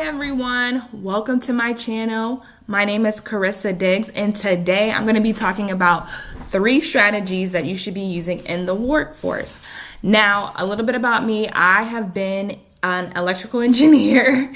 everyone, welcome to my channel. My name is Carissa Diggs, and today I'm going to be talking about 3 strategies that you should be using in the workforce. Now, a little bit about me. I have been an electrical engineer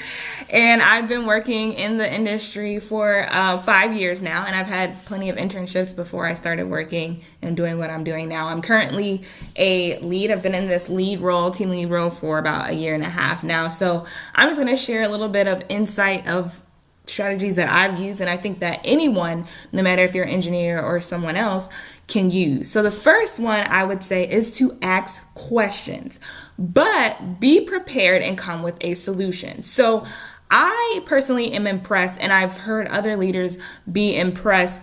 and I've been working in the industry for 5 years now, and I've had plenty of internships before I started working and doing what I'm doing now. I'm currently a lead. I've been in this team lead role for about a year and a half now. So I'm just going to share a little bit of insight of strategies that I've used, and I think that anyone, no matter if you're an engineer or someone else, can use. So the first one I would say is to ask questions, but be prepared and come with a solution. So I personally am impressed, and I've heard other leaders be impressed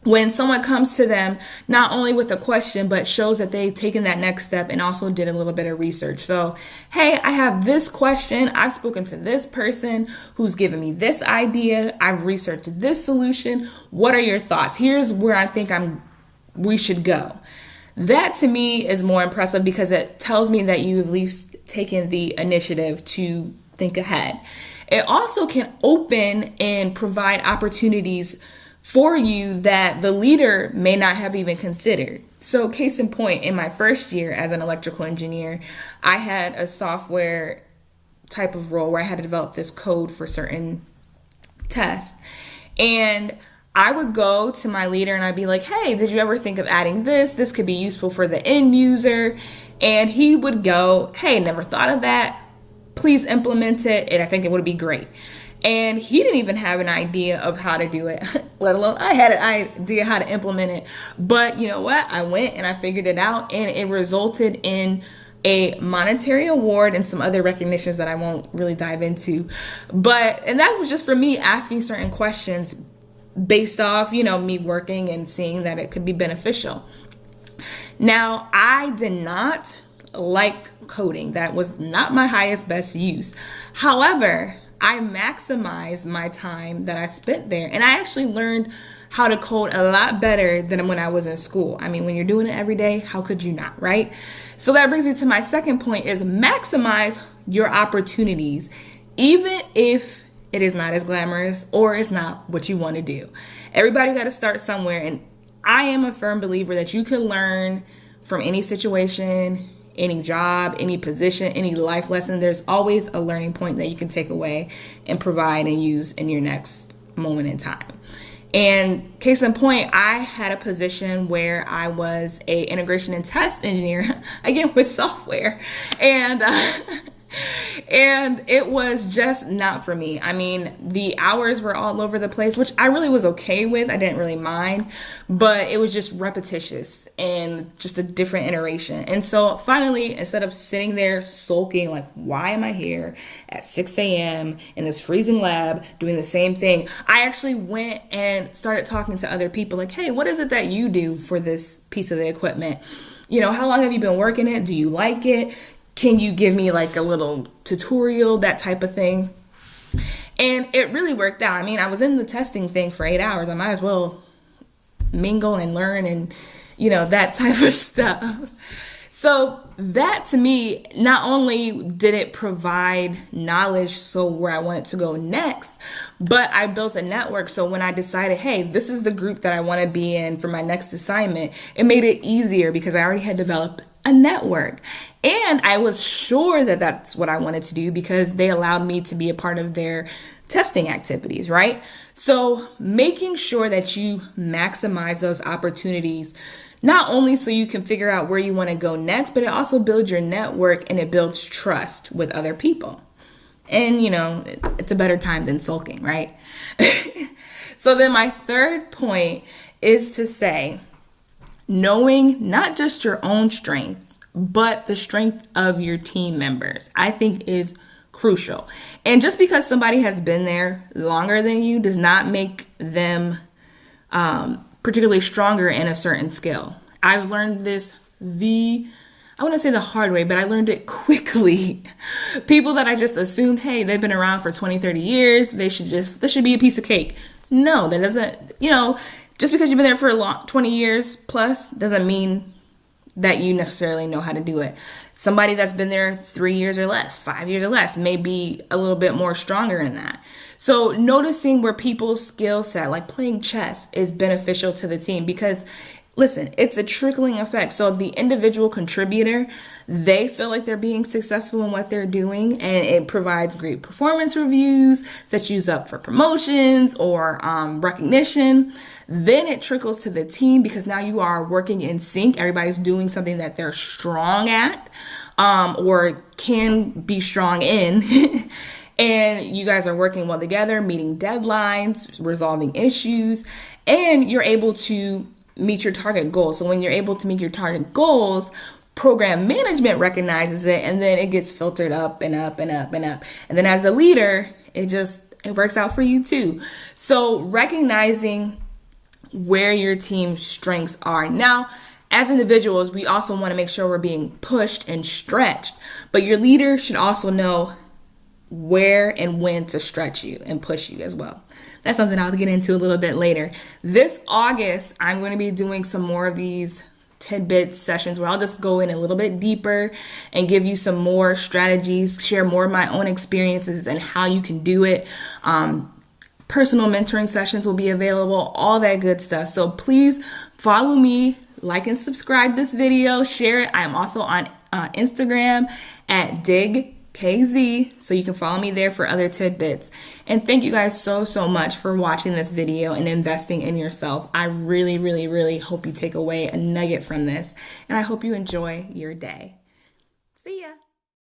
when someone comes to them not only with a question, but shows that they've taken that next step and also did a little bit of research. So, hey, I have this question. I've spoken to this person who's given me this idea. I've researched this solution. What are your thoughts? Here's where I think we should go. That to me is more impressive because it tells me that you've at least taken the initiative to think ahead. It also can open and provide opportunities for you that the leader may not have even considered. So case in point, in my first year as an electrical engineer, I had a software type of role where I had to develop this code for certain tests. And I would go to my leader and I'd be like, hey, did you ever think of adding this? This could be useful for the end user. And he would go, hey, never thought of that. Please implement it. And I think it would be great. And he didn't even have an idea of how to do it, let alone I had an idea how to implement it. But you know what? I went and I figured it out, and it resulted in a monetary award and some other recognitions that I won't really dive into. And that was just for me asking certain questions based off, me working and seeing that it could be beneficial. Now, I did not like coding. That was not my highest best use. However, I maximized my time that I spent there, and I actually learned how to code a lot better than when I was in school. I mean, when you're doing it every day, how could you not, right? So that brings me to my second point is maximize your opportunities, even if it is not as glamorous or it's not what you want to do. Everybody got to start somewhere, and I am a firm believer that you can learn from any situation, any job, any position, any life lesson. There's always a learning point that you can take away and provide and use in your next moment in time. And case in point, I had a position where I was a integration and test engineer, again with software, and it was just not for me. I mean, the hours were all over the place, which I really was okay with. I didn't really mind, but it was just repetitious and just a different iteration. And so finally, instead of sitting there sulking, like, why am I here at 6 a.m. in this freezing lab doing the same thing? I actually went and started talking to other people like, hey, what is it that you do for this piece of the equipment? How long have you been working it? Do you like it? Can you give me like a little tutorial, that type of thing? And it really worked out. I mean, I was in the testing thing for 8 hours. I might as well mingle and learn and, that type of stuff. So that to me, not only did it provide knowledge so where I wanted to go next, but I built a network. So when I decided, hey, this is the group that I want to be in for my next assignment, it made it easier because I already had developed a network. And I was sure that that's what I wanted to do because they allowed me to be a part of their testing activities, right? So making sure that you maximize those opportunities, not only so you can figure out where you want to go next, but it also builds your network and it builds trust with other people. And, it's a better time than sulking, right? So then my third point is to say, knowing not just your own strengths, but the strength of your team members, I think is crucial. And just because somebody has been there longer than you does not make them particularly stronger in a certain skill. I've learned this I want to say the hard way, but I learned it quickly. People that I just assumed, hey, they've been around for 20, 30 years, this should be a piece of cake. No, that doesn't, just because you've been there for 20 years plus doesn't mean that you necessarily know how to do it. Somebody that's been there 3 years or less, 5 years or less, may be a little bit more stronger in that. So noticing where people's skill set, like playing chess, is beneficial to the team, because listen, it's a trickling effect. So the individual contributor, they feel like they're being successful in what they're doing, and it provides great performance reviews, sets you up for promotions or recognition. Then it trickles to the team, because now you are working in sync. Everybody's doing something that they're strong at, or can be strong in. And you guys are working well together, meeting deadlines, resolving issues, and you're able to meet your target goals. So when you're able to meet your target goals, program management recognizes it, and then it gets filtered up and up and up and up. And then as a leader, it works out for you too. So recognizing where your team's strengths are. Now, as individuals, we also want to make sure we're being pushed and stretched, but your leader should also know where and when to stretch you and push you as well. That's something I'll get into a little bit later. This August, I'm going to be doing some more of these tidbit sessions where I'll just go in a little bit deeper and give you some more strategies, share more of my own experiences and how you can do it. Personal mentoring sessions will be available, all that good stuff. So please follow me, like and subscribe this video, share it. I'm also on Instagram at DigKZ, so you can follow me there for other tidbits. And thank you guys so much for watching this video and investing in yourself. I really hope you take away a nugget from this, and I hope you enjoy your day. See ya.